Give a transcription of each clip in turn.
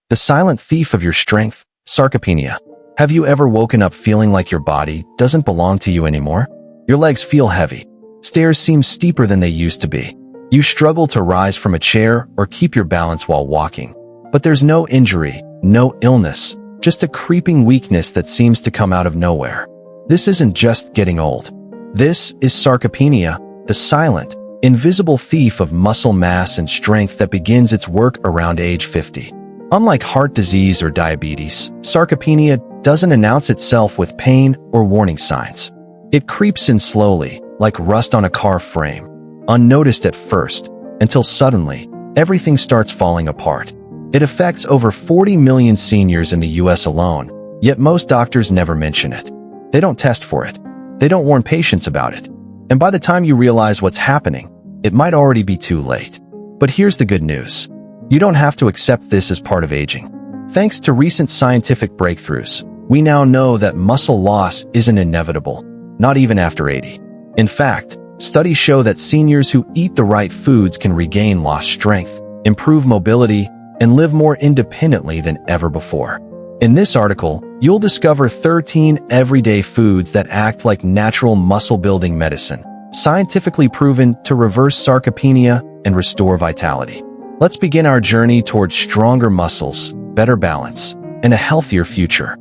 the silent thief of your strength, sarcopenia. Have you ever woken up feeling like your body doesn't belong to you anymore? Your legs feel heavy. Stairs seem steeper than they used to be. You struggle to rise from a chair or keep your balance while walking. But there's no injury, no illness, just a creeping weakness that seems to come out of nowhere. This isn't just getting old. This is sarcopenia, the silent, invisible thief of muscle mass and strength that begins its work around age 50. Unlike heart disease or diabetes, sarcopenia doesn't announce itself with pain or warning signs. It creeps in slowly, like rust on a car frame, unnoticed at first, until suddenly, everything starts falling apart. It affects over 40 million seniors in the US alone, yet most doctors never mention it. They don't test for it. They don't warn patients about it. And by the time you realize what's happening, it might already be too late. But here's the good news. You don't have to accept this as part of aging. Thanks to recent scientific breakthroughs, we now know that muscle loss isn't inevitable, not even after 80. In fact, studies show that seniors who eat the right foods can regain lost strength, improve mobility, and live more independently than ever before. In this article, you'll discover 13 everyday foods that act like natural muscle-building medicine, scientifically proven to reverse sarcopenia and restore vitality. Let's begin our journey towards stronger muscles, better balance, and a healthier future.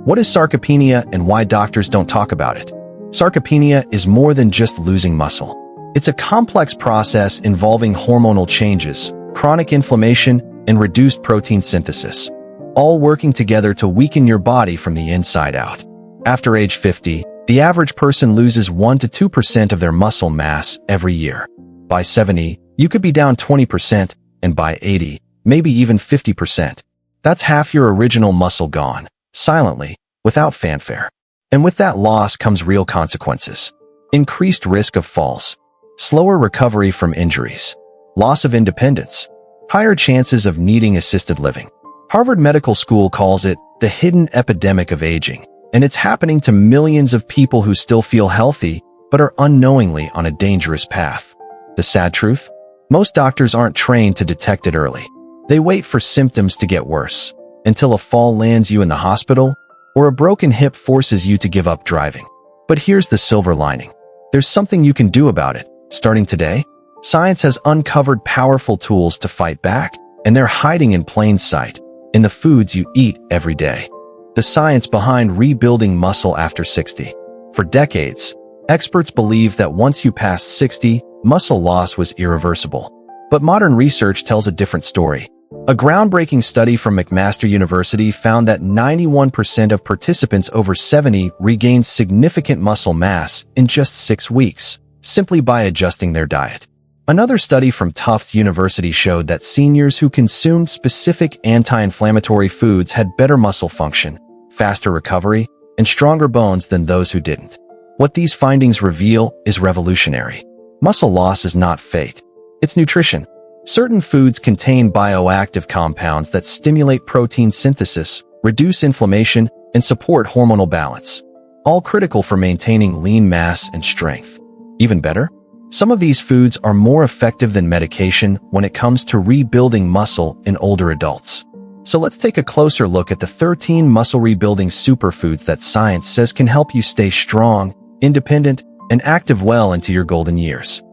What is sarcopenia and why doctors don't talk about it? Sarcopenia is more than just losing muscle. It's a complex process involving hormonal changes, chronic inflammation, and reduced protein synthesis, all working together to weaken your body from the inside out. After age 50, the average person loses 1 to 2% of their muscle mass every year. By 70, you could be down 20%, and by 80, maybe even 50%. That's half your original muscle gone, silently, without fanfare. And with that loss comes real consequences. Increased risk of falls, slower recovery from injuries, loss of independence, higher chances of needing assisted living. Harvard Medical School calls it the hidden epidemic of aging, and it's happening to millions of people who still feel healthy but are unknowingly on a dangerous path. The sad truth? Most doctors aren't trained to detect it early. They wait for symptoms to get worse, until a fall lands you in the hospital, or a broken hip forces you to give up driving. But here's the silver lining. There's something you can do about it. Starting today, science has uncovered powerful tools to fight back, and they're hiding in plain sight, in the foods you eat every day. The science behind rebuilding muscle after 60. For decades, experts believed that once you passed 60, muscle loss was irreversible. But modern research tells a different story. A groundbreaking study from McMaster University found that 91% of participants over 70 regained significant muscle mass in just 6 weeks, simply by adjusting their diet. Another study from Tufts University showed that seniors who consumed specific anti-inflammatory foods had better muscle function, faster recovery, and stronger bones than those who didn't. What these findings reveal is revolutionary. Muscle loss is not fate. It's nutrition. Certain foods contain bioactive compounds that stimulate protein synthesis, reduce inflammation, and support hormonal balance, all critical for maintaining lean mass and strength. Even better, some of these foods are more effective than medication when it comes to rebuilding muscle in older adults. So let's take a closer look at the 13 muscle-rebuilding superfoods that science says can help you stay strong, independent, and active well into your golden years.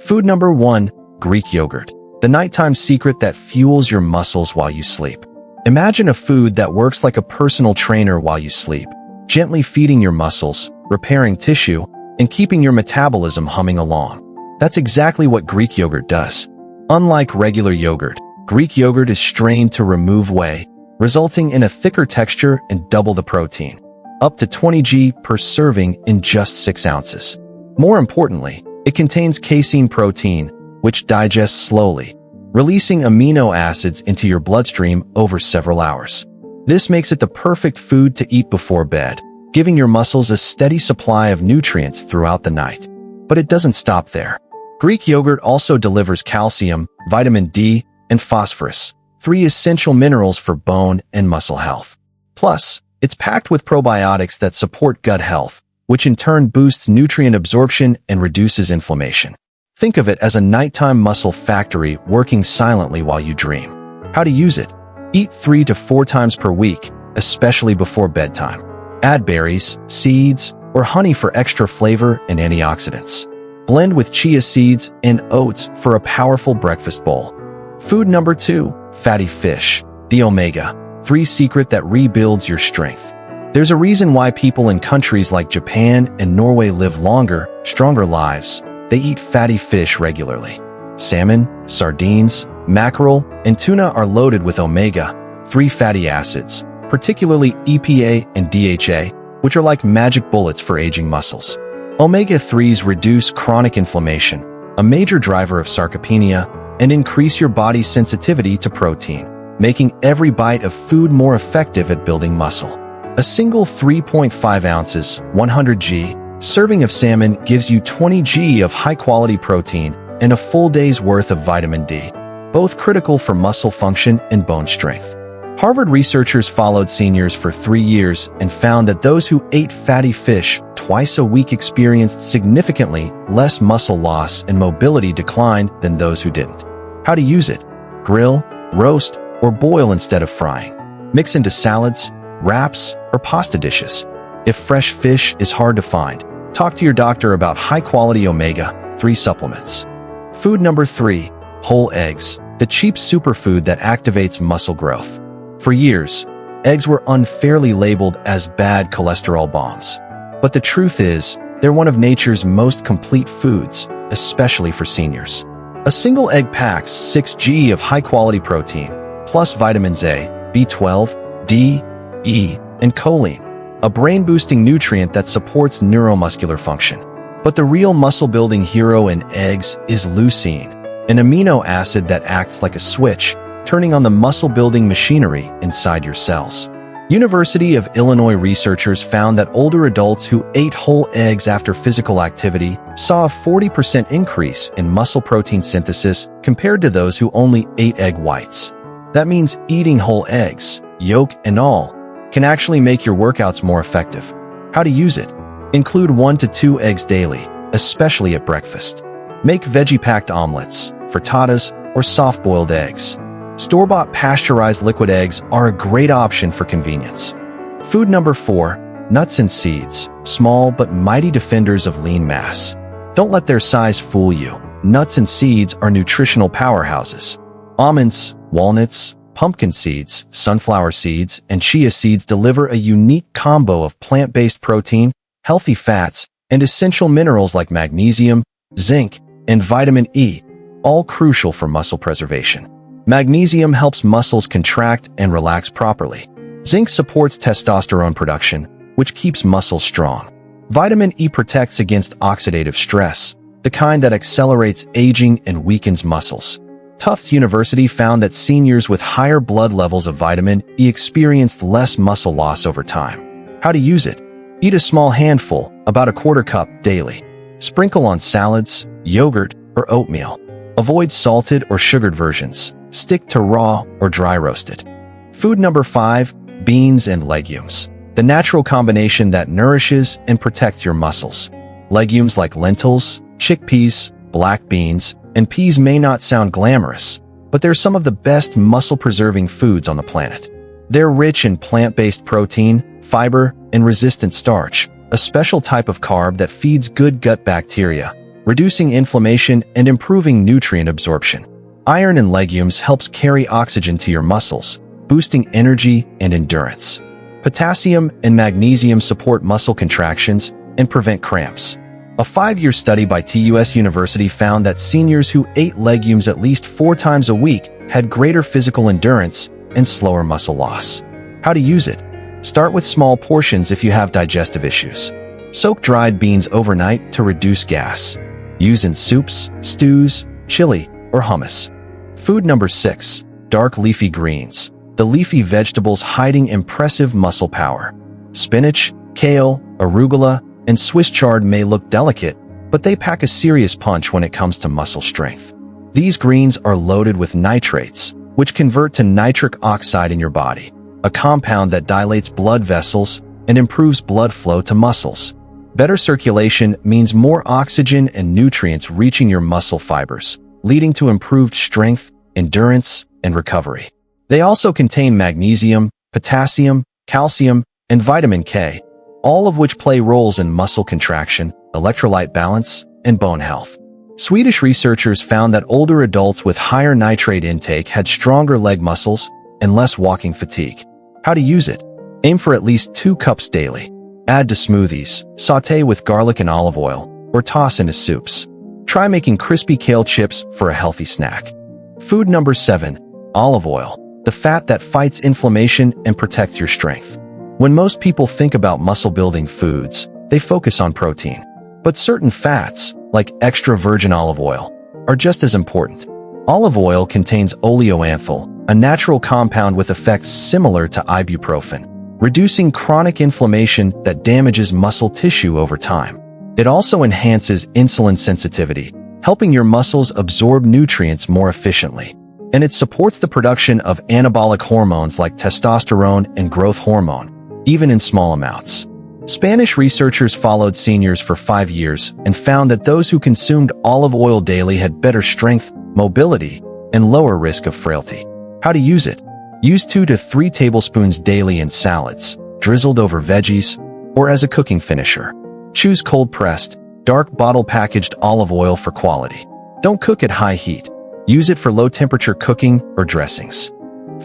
Food number 1, Greek yogurt, the nighttime secret that fuels your muscles while you sleep. Imagine a food that works like a personal trainer while you sleep, gently feeding your muscles, repairing tissue, and keeping your metabolism humming along. That's exactly what Greek yogurt does. Unlike regular yogurt, Greek yogurt is strained to remove whey, resulting in a thicker texture and double the protein, up to 20 g per serving in just 6 ounces. More importantly, it contains casein protein, which digests slowly, releasing amino acids into your bloodstream over several hours. This makes it the perfect food to eat before bed, giving your muscles a steady supply of nutrients throughout the night. But it doesn't stop there. Greek yogurt also delivers calcium, vitamin D, and phosphorus, 3 essential minerals for bone and muscle health. Plus, it's packed with probiotics that support gut health, which in turn boosts nutrient absorption and reduces inflammation. Think of it as a nighttime muscle factory working silently while you dream. How to use it? Eat 3 to 4 times per week, especially before bedtime. Add berries, seeds, or honey for extra flavor and antioxidants. Blend with chia seeds and oats for a powerful breakfast bowl. Food number 2, fatty fish, the omega-3 secret that rebuilds your strength. There's a reason why people in countries like Japan and Norway live longer, stronger lives. They eat fatty fish regularly. Salmon, sardines, mackerel, and tuna are loaded with omega-3 fatty acids, particularly EPA and DHA, which are like magic bullets for aging muscles. Omega-3s reduce chronic inflammation, a major driver of sarcopenia, and increase your body's sensitivity to protein, making every bite of food more effective at building muscle. A single 3.5 ounces, 100 g, serving of salmon gives you 20 g of high-quality protein and a full day's worth of vitamin D, both critical for muscle function and bone strength. Harvard researchers followed seniors for 3 years and found that those who ate fatty fish twice a week experienced significantly less muscle loss and mobility decline than those who didn't. How to use it: grill, roast, or boil instead of frying. Mix into salads, wraps, or pasta dishes. If fresh fish is hard to find, talk to your doctor about high-quality omega-3 supplements. Food number 3, whole eggs, the cheap superfood that activates muscle growth. For years, eggs were unfairly labeled as bad cholesterol bombs. But the truth is, they're one of nature's most complete foods, especially for seniors. A single egg packs 6 g of high-quality protein, plus vitamins A, B12, D, E, and choline, a brain-boosting nutrient that supports neuromuscular function. But the real muscle-building hero in eggs is leucine, an amino acid that acts like a switch, turning on the muscle-building machinery inside your cells. University of Illinois researchers found that older adults who ate whole eggs after physical activity saw a 40% increase in muscle protein synthesis compared to those who only ate egg whites. That means eating whole eggs, yolk and all, can actually make your workouts more effective. How to use it: include 1 to 2 eggs daily, especially at breakfast. Make veggie-packed omelets, frittatas, or soft-boiled eggs. Store-bought pasteurized liquid eggs are a great option for convenience. Food number 4, nuts and seeds, small but mighty defenders of lean mass. Don't let their size fool you. Nuts and seeds are nutritional powerhouses. Almonds, walnuts, pumpkin seeds, sunflower seeds, and chia seeds deliver a unique combo of plant-based protein, healthy fats, and essential minerals like magnesium, zinc, and vitamin E, all crucial for muscle preservation. Magnesium helps muscles contract and relax properly. Zinc supports testosterone production, which keeps muscles strong. Vitamin E protects against oxidative stress, the kind that accelerates aging and weakens muscles. Tufts University found that seniors with higher blood levels of vitamin E experienced less muscle loss over time. How to use it: eat a small handful, about a quarter cup, daily. Sprinkle on salads, yogurt, or oatmeal. Avoid salted or sugared versions. Stick to raw or dry roasted. Food number 5, beans and legumes, the natural combination that nourishes and protects your muscles. Legumes like lentils, chickpeas, black beans, and peas may not sound glamorous, but they're some of the best muscle-preserving foods on the planet. They're rich in plant-based protein, fiber, and resistant starch, a special type of carb that feeds good gut bacteria, reducing inflammation and improving nutrient absorption. Iron in legumes helps carry oxygen to your muscles, boosting energy and endurance. Potassium and magnesium support muscle contractions and prevent cramps. A 5-year study by TUS University found that seniors who ate legumes at least 4 times a week had greater physical endurance and slower muscle loss. How to use it: start with small portions if you have digestive issues. Soak dried beans overnight to reduce gas. Use in soups, stews, chili, or hummus. Food number 6, dark leafy greens, the leafy vegetables hiding impressive muscle power. Spinach, kale, arugula, and Swiss chard may look delicate, but they pack a serious punch when it comes to muscle strength. These greens are loaded with nitrates, which convert to nitric oxide in your body, a compound that dilates blood vessels and improves blood flow to muscles. Better circulation means more oxygen and nutrients reaching your muscle fibers, leading to improved strength, endurance, and recovery. They also contain magnesium, potassium, calcium, and vitamin K, all of which play roles in muscle contraction, electrolyte balance, and bone health. Swedish researchers found that older adults with higher nitrate intake had stronger leg muscles and less walking fatigue. How to use it? Aim for at least 2 cups daily. Add to smoothies, saute with garlic and olive oil, or toss into soups. Try making crispy kale chips for a healthy snack. Food number 7. Olive oil, the fat that fights inflammation and protects your strength. When most people think about muscle-building foods, they focus on protein. But certain fats, like extra virgin olive oil, are just as important. Olive oil contains oleoanthal, a natural compound with effects similar to ibuprofen, reducing chronic inflammation that damages muscle tissue over time. It also enhances insulin sensitivity, helping your muscles absorb nutrients more efficiently. And it supports the production of anabolic hormones like testosterone and growth hormone, even in small amounts. Spanish researchers followed seniors for 5 years and found that those who consumed olive oil daily had better strength, mobility, and lower risk of frailty. How to use it? Use 2 to 3 tablespoons daily in salads, drizzled over veggies, or as a cooking finisher. Choose cold-pressed, dark bottle-packaged olive oil for quality. Don't cook at high heat. Use it for low-temperature cooking or dressings.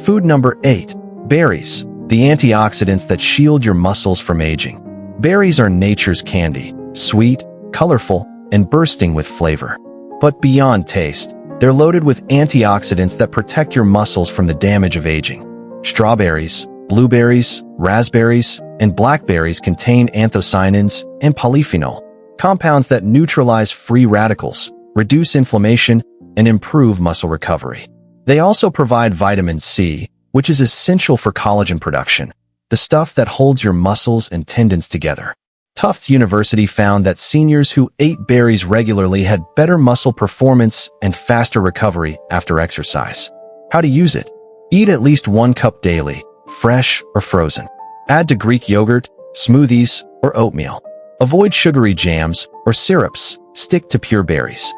Food number 8. Berries, the antioxidants that shield your muscles from aging. Berries are nature's candy, sweet, colorful, and bursting with flavor. But beyond taste, they're loaded with antioxidants that protect your muscles from the damage of aging. Strawberries, blueberries, raspberries, and blackberries contain anthocyanins and polyphenol, compounds that neutralize free radicals, reduce inflammation, and improve muscle recovery. They also provide vitamin C, which is essential for collagen production, the stuff that holds your muscles and tendons together. Tufts University found that seniors who ate berries regularly had better muscle performance and faster recovery after exercise. How to use it? Eat at least 1 cup daily, fresh or frozen. Add to Greek yogurt, smoothies, or oatmeal. Avoid sugary jams or syrups. Stick to pure berries.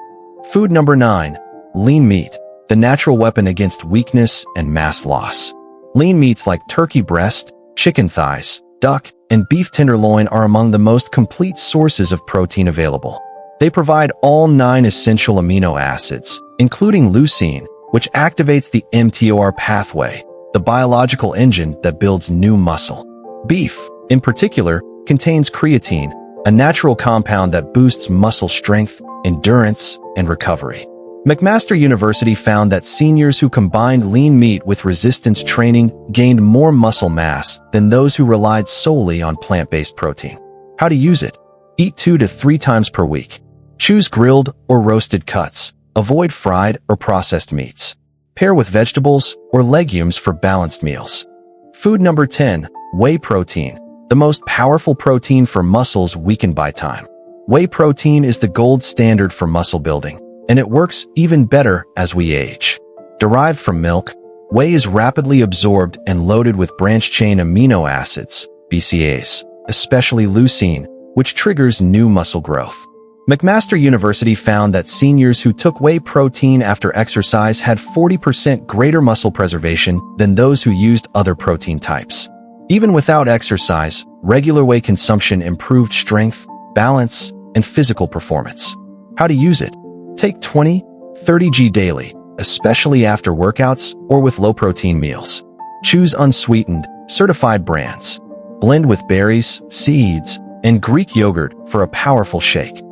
Food number 9. Lean meat, the natural weapon against weakness and mass loss. Lean meats like turkey breast, chicken thighs, duck, and beef tenderloin are among the most complete sources of protein available. They provide all 9 essential amino acids, including leucine, which activates the mTOR pathway, the biological engine that builds new muscle. Beef, in particular, contains creatine, a natural compound that boosts muscle strength, endurance, and recovery. McMaster University found that seniors who combined lean meat with resistance training gained more muscle mass than those who relied solely on plant-based protein. How to use it? Eat 2 to 3 times per week. Choose grilled or roasted cuts. Avoid fried or processed meats. Pair with vegetables or legumes for balanced meals. Food number 10. Whey protein, the most powerful protein for muscles weakened by time. Whey protein is the gold standard for muscle building, and it works even better as we age. Derived from milk, whey is rapidly absorbed and loaded with branched-chain amino acids, BCAAs, especially leucine, which triggers new muscle growth. McMaster University found that seniors who took whey protein after exercise had 40% greater muscle preservation than those who used other protein types. Even without exercise, regular whey consumption improved strength, balance, and physical performance. How to use it? Take 20-30 g daily, especially after workouts or with low-protein meals. Choose unsweetened, certified brands. Blend with berries, seeds, and Greek yogurt for a powerful shake.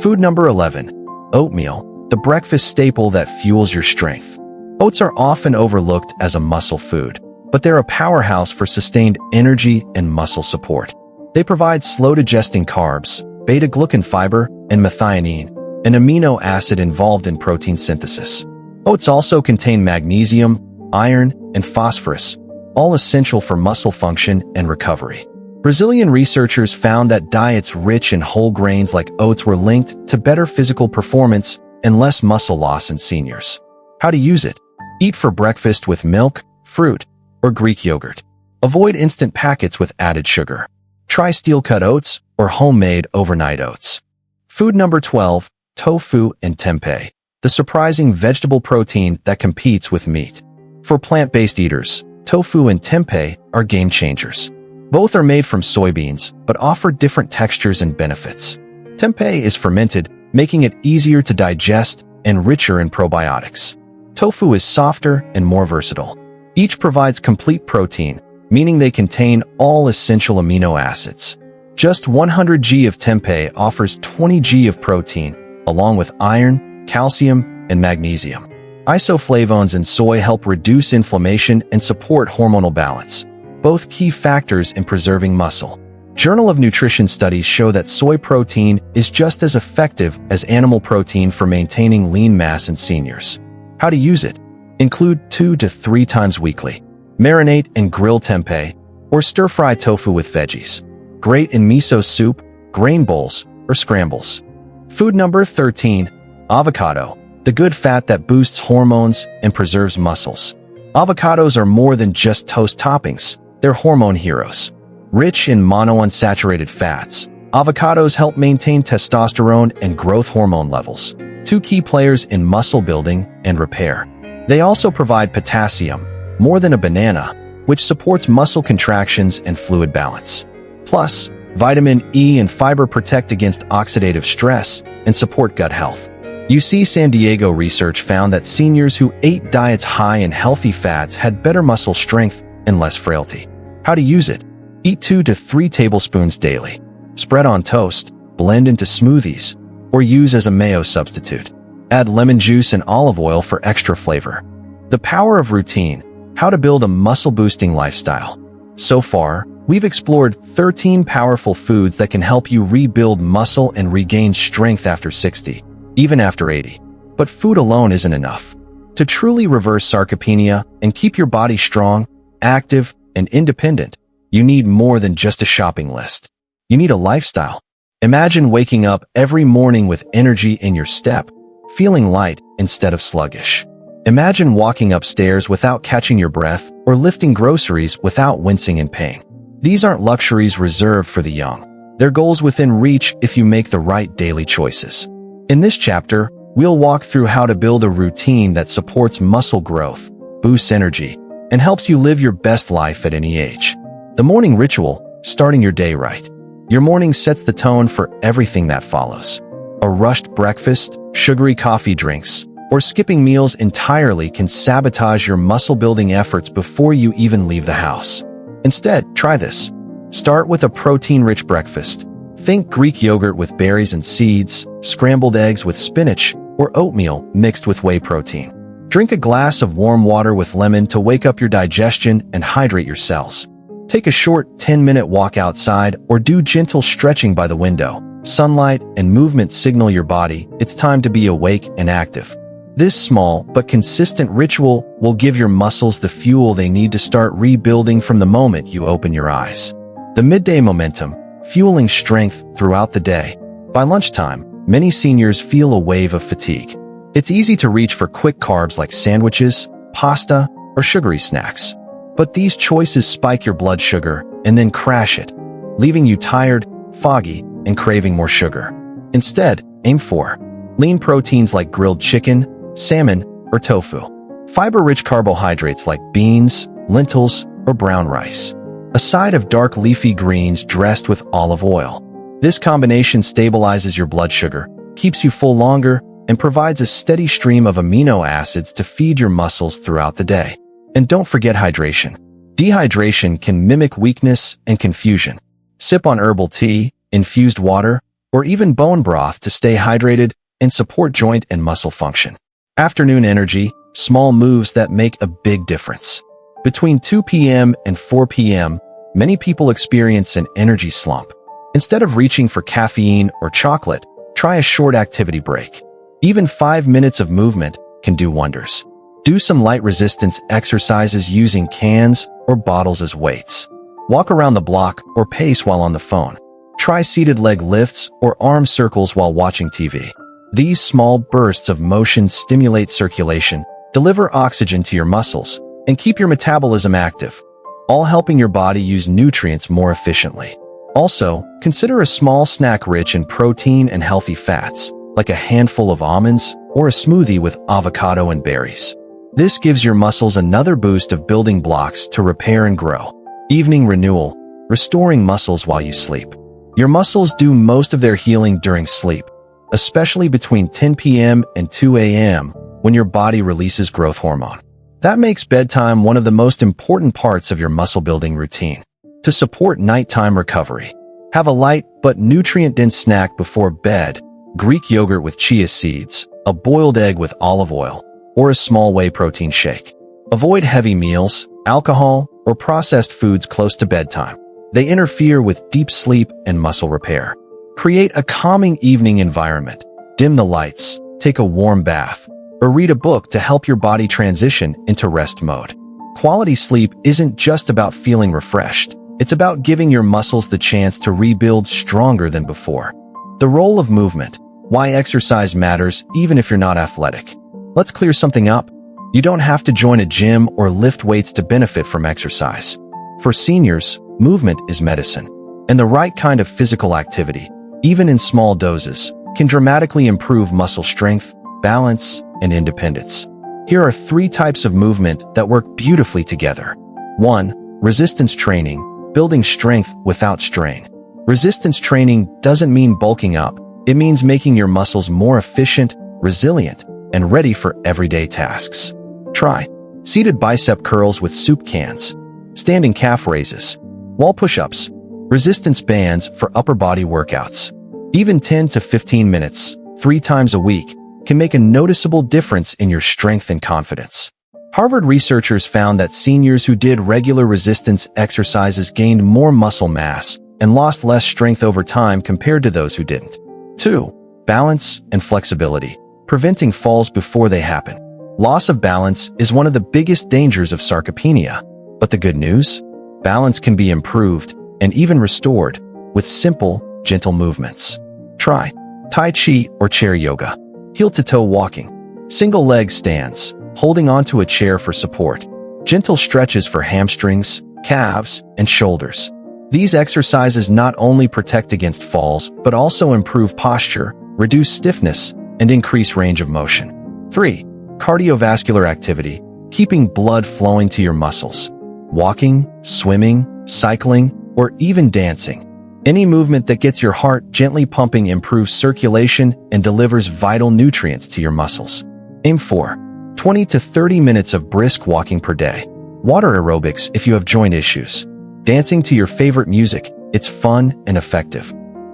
Food number 11. Oatmeal, the breakfast staple that fuels your strength. Oats are often overlooked as a muscle food, but they're a powerhouse for sustained energy and muscle support. They provide slow-digesting carbs, beta-glucan fiber, and methionine, an amino acid involved in protein synthesis. Oats also contain magnesium, iron, and phosphorus, all essential for muscle function and recovery. Brazilian researchers found that diets rich in whole grains like oats were linked to better physical performance and less muscle loss in seniors. How to use it? Eat for breakfast with milk, fruit, or Greek yogurt. Avoid instant packets with added sugar. Try steel-cut oats or homemade overnight oats. Food number 12. Tofu and tempeh, the surprising vegetable protein that competes with meat. For plant-based eaters, tofu and tempeh are game changers. Both are made from soybeans, but offer different textures and benefits. Tempeh is fermented, making it easier to digest and richer in probiotics. Tofu is softer and more versatile. Each provides complete protein, meaning they contain all essential amino acids. Just 100 g of tempeh offers 20 g of protein, along with iron, calcium, and magnesium. Isoflavones in soy help reduce inflammation and support hormonal balance, both key factors in preserving muscle. Journal of Nutrition studies show that soy protein is just as effective as animal protein for maintaining lean mass in seniors. How to use it? Include 2 to 3 times weekly. Marinate and grill tempeh, or stir-fry tofu with veggies. Grate in miso soup, grain bowls, or scrambles. Food number 13. Avocado, the good fat that boosts hormones and preserves muscles. Avocados are more than just toast toppings, they're hormone heroes. Rich in monounsaturated fats, avocados help maintain testosterone and growth hormone levels, 2 key players in muscle building and repair. They also provide potassium, more than a banana, which supports muscle contractions and fluid balance. Plus, vitamin E and fiber protect against oxidative stress and support gut health. UC San Diego research found that seniors who ate diets high in healthy fats had better muscle strength and less frailty. How to use it? Eat 2 to 3 tablespoons daily. Spread on toast, blend into smoothies, or use as a mayo substitute. Add lemon juice and olive oil for extra flavor. The power of routine. How to build a muscle-boosting lifestyle. So far, we've explored 13 powerful foods that can help you rebuild muscle and regain strength after 60, even after 80. But food alone isn't enough. To truly reverse sarcopenia and keep your body strong, active, and independent, you need more than just a shopping list. You need a lifestyle. Imagine waking up every morning with energy in your step, feeling light instead of sluggish. Imagine walking upstairs without catching your breath or lifting groceries without wincing in pain. These aren't luxuries reserved for the young. They're goals within reach if you make the right daily choices. In this chapter, we'll walk through how to build a routine that supports muscle growth, boosts energy, and helps you live your best life at any age. The morning ritual, starting your day right. Your morning sets the tone for everything that follows. A rushed breakfast, sugary coffee drinks, or skipping meals entirely can sabotage your muscle-building efforts before you even leave the house. Instead, try this. Start with a protein-rich breakfast. Think Greek yogurt with berries and seeds, scrambled eggs with spinach, or oatmeal mixed with whey protein. Drink a glass of warm water with lemon to wake up your digestion and hydrate your cells. Take a short 10-minute walk outside or do gentle stretching by the window. Sunlight and movement signal your body it's time to be awake and active. This small but consistent ritual will give your muscles the fuel they need to start rebuilding from the moment you open your eyes. The midday momentum, fueling strength throughout the day. By lunchtime, many seniors feel a wave of fatigue. It's easy to reach for quick carbs like sandwiches, pasta, or sugary snacks. But these choices spike your blood sugar and then crash it, leaving you tired, foggy, and craving more sugar. Instead, aim for lean proteins like grilled chicken, salmon, or tofu. Fiber-rich carbohydrates like beans, lentils, or brown rice. A side of dark leafy greens dressed with olive oil. This combination stabilizes your blood sugar, keeps you full longer, and provides a steady stream of amino acids to feed your muscles throughout the day. And don't forget hydration. Dehydration can mimic weakness and confusion. Sip on herbal tea, infused water, or even bone broth to stay hydrated and support joint and muscle function. Afternoon energy, small moves that make a big difference. Between 2 p.m. and 4 p.m., many people experience an energy slump. Instead of reaching for caffeine or chocolate, try a short activity break. Even 5 minutes of movement can do wonders. Do some light resistance exercises using cans or bottles as weights. Walk around the block or pace while on the phone. Try seated leg lifts or arm circles while watching TV. These small bursts of motion stimulate circulation, deliver oxygen to your muscles, and keep your metabolism active, all helping your body use nutrients more efficiently. Also, consider a small snack rich in protein and healthy fats, like a handful of almonds or a smoothie with avocado and berries. This gives your muscles another boost of building blocks to repair and grow. Evening renewal, restoring muscles while you sleep. Your muscles do most of their healing during sleep, especially between 10 p.m. and 2 a.m. when your body releases growth hormone. That makes bedtime one of the most important parts of your muscle-building routine. To support nighttime recovery, have a light but nutrient-dense snack before bed, Greek yogurt with chia seeds, a boiled egg with olive oil, or a small whey protein shake. Avoid heavy meals, alcohol, or processed foods close to bedtime. They interfere with deep sleep and muscle repair. Create a calming evening environment. Dim the lights, take a warm bath, or read a book to help your body transition into rest mode. Quality sleep isn't just about feeling refreshed. It's about giving your muscles the chance to rebuild stronger than before. The role of movement. Why exercise matters even if you're not athletic. Let's clear something up. You don't have to join a gym or lift weights to benefit from exercise. For seniors, movement is medicine. And the right kind of physical activity, even in small doses, can dramatically improve muscle strength, balance, and independence. Here are 3 types of movement that work beautifully together. 1. Resistance training, building strength without strain. Resistance training doesn't mean bulking up. It means making your muscles more efficient, resilient, and ready for everyday tasks. Try seated bicep curls with soup cans, standing calf raises, wall push-ups, resistance bands for upper body workouts. Even 10 to 15 minutes, 3 times a week, can make a noticeable difference in your strength and confidence. Harvard researchers found that seniors who did regular resistance exercises gained more muscle mass and lost less strength over time compared to those who didn't. 2. Balance and flexibility, preventing falls before they happen. Loss of balance is one of the biggest dangers of sarcopenia. But the good news? Balance can be improved and even restored with simple, gentle movements. Try Tai Chi or chair yoga. Heel-to-toe walking. Single leg stands, holding onto a chair for support. Gentle stretches for hamstrings, calves, and shoulders. These exercises not only protect against falls, but also improve posture, reduce stiffness, and increase range of motion. 3. Cardiovascular activity, keeping blood flowing to your muscles. Walking, swimming, cycling, or even dancing. Any movement that gets your heart gently pumping improves circulation and delivers vital nutrients to your muscles. Aim for 20 to 30 minutes of brisk walking per day. Water aerobics if you have joint issues. Dancing to your favorite music, it's fun and effective.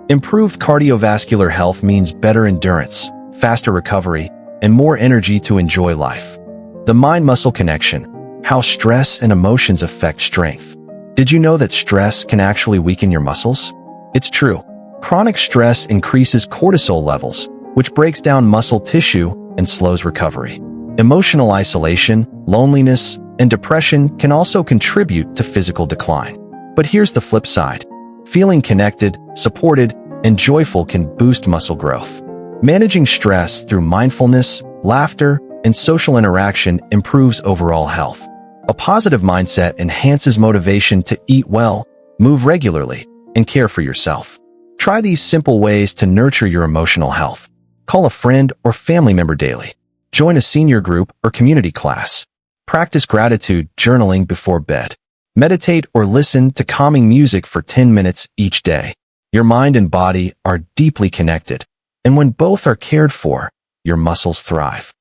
Improved cardiovascular health means better endurance, faster recovery, and more energy to enjoy life. The mind-muscle connection, how stress and emotions affect strength. Did you know that stress can actually weaken your muscles? It's true. Chronic stress increases cortisol levels, which breaks down muscle tissue and slows recovery. Emotional isolation, loneliness, and depression can also contribute to physical decline. But here's the flip side. Feeling connected, supported, and joyful can boost muscle growth. Managing stress through mindfulness, laughter, and social interaction improves overall health. A positive mindset enhances motivation to eat well, move regularly, and care for yourself. Try these simple ways to nurture your emotional health. Call a friend or family member daily. Join a senior group or community class. Practice gratitude journaling before bed. Meditate or listen to calming music for 10 minutes each day. Your mind and body are deeply connected, and when both are cared for, your muscles thrive.